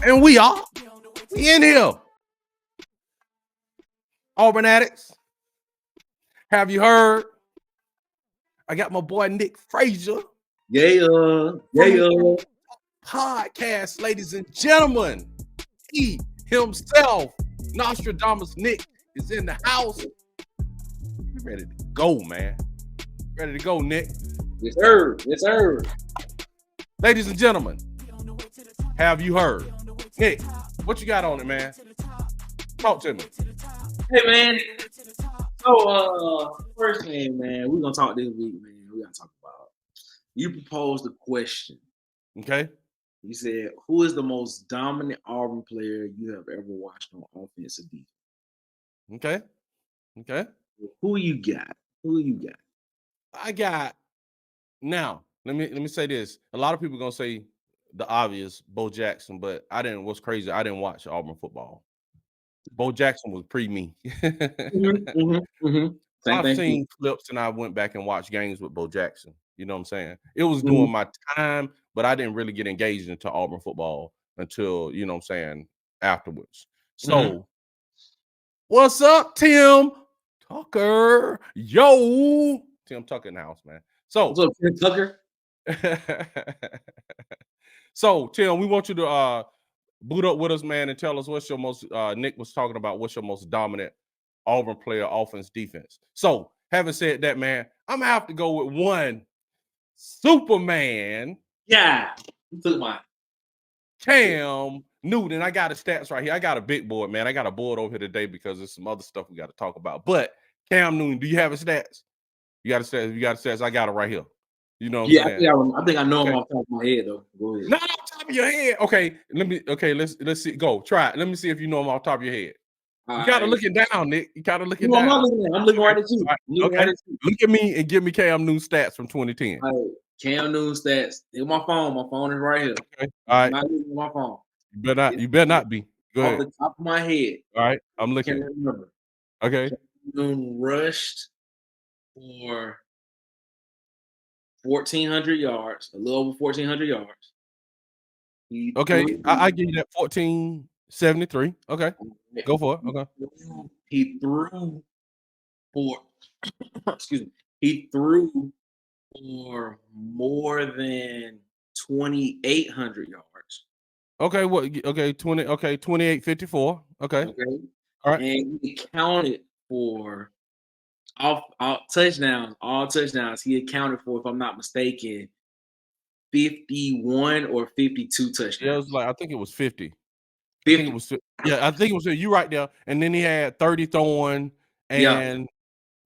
And we in here. Auburn Addicts. Have you heard? I got my boy Nick Frazier. Yeah. Podcast, ladies and gentlemen. He himself, Nostradamus Nick, is in the house. You ready to go, man? Ready to go, Nick? Yes, sir. Yes, sir. Ladies and gentlemen, have you heard? Nick, what you got on it, man? Talk to me. Hey, man. So, first thing, man, we're going to talk this week, man. We're going to talk about, you proposed a question. Okay. You said, who is the most dominant Auburn player you have ever watched on offense or defense? Okay. Who you got? I got, now, let me say this. A lot of people going to say the obvious, Bo Jackson, but what's crazy, I didn't watch Auburn football. Bo Jackson was pre-me. I've seen clips and I went back and watched games with Bo Jackson. You know what I'm saying? It was during my time, but I didn't really get engaged into Auburn football until, you know what I'm saying, afterwards. So, what's up, Tim Tucker? Yo! Tim Tucker in the house, man. So, what's up, Tim Tucker? So, Tim, we want you to boot up with us, man, and tell us what's your most, Nick was talking about, what's your most dominant Auburn player, offense, defense. So, having said that, man, I'm going to have to go with one Superman. Yeah, you took mine. Cam Newton. I got the stats right here. I got a big board, man. I got a board over here today because there's some other stuff we got to talk about. But Cam Newton, do you have his stats? You got the stats? You got the stats? I got it right here. You know what I'm saying? I think I know him off the top of my head, though. Go ahead. Not off the top of your head. Okay, let's see. Go. Try it. Let me see if you know him off the top of your head. You gotta look it down, Nick. You gotta look it down. I'm looking right at you. Okay. Look at me and give me Cam Newton stats from 2010. Right. Cam Newton stats. In my phone. My phone is right here. Okay. All right. I'm not looking at my phone. You better not be. Go ahead. Off the top of my head. All right. I'm looking. Can't remember. Okay. Cam Newton rushed for 1,400 yards, a little over 1,400 yards. I give you that 1,473. Okay. Go for it. Okay. He threw for he threw for more than 2,800 yards. Okay, what 2854. Okay. All right. And he accounted for all touchdowns. He accounted for, if I'm not mistaken, 51 or 52 touchdowns. Yeah, it was I think it was 50. 50. I think it was you right there. And then he had 30 throwing and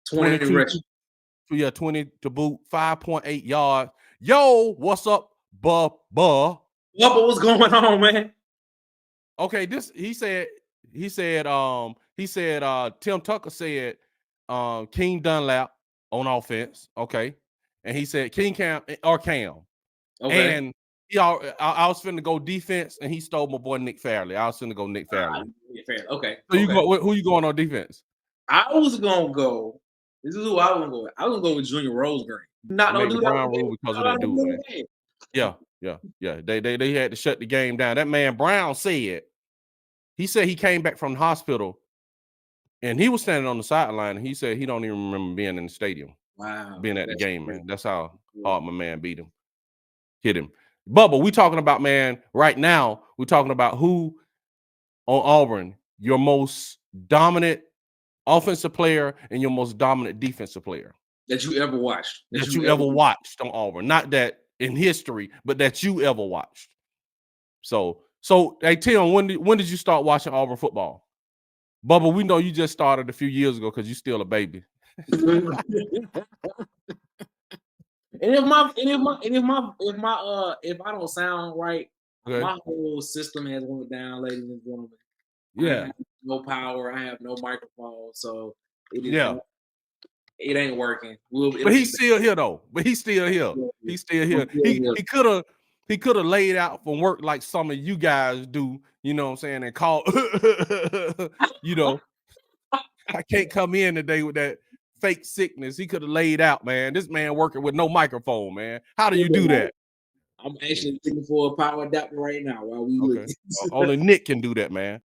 20 rushing. Yeah, 20 to boot, 5.8 yards. Yo, what's up, Bubba? Bubba, what's going on, man? Okay, he said Tim Tucker said King Dunlap on offense. Okay. And he said Cam. Okay. And I was finna go defense, and he stole my boy Nick Fairley. I was finna go Nick Fairley. Okay. So who you going on defense? I was gonna go. This is who I was gonna go with. I was gonna go with Junior Rosegreen. Not no dude. Brown rule because of that dude, man. Yeah. They had to shut the game down. That man Brown said he came back from the hospital, and he was standing on the sideline, and he said he don't even remember being in the stadium. Wow. Being at the game, man. That's how hard my man hit him. Bubba, we talking about, man, right now, we're talking about who on Auburn, your most dominant offensive player and your most dominant defensive player. That you ever watched. That you ever watched on Auburn. Not that in history, but that you ever watched. So hey, Tim, when did you start watching Auburn football? Bubba, we know you just started a few years ago because you're still a baby. If I don't sound right, my whole system has went down, ladies and gentlemen. Yeah. I have no power. I have no microphone, so it ain't working. But he's still here though. He's still here. He could have laid out from work like some of you guys do. You know what I'm saying? And call. I can't come in today with that fake sickness. He could have laid out, man. This man working with no microphone, man. How do you do that? I'm actually looking for a power adapter right now while we look. Okay. Only Nick can do that, man.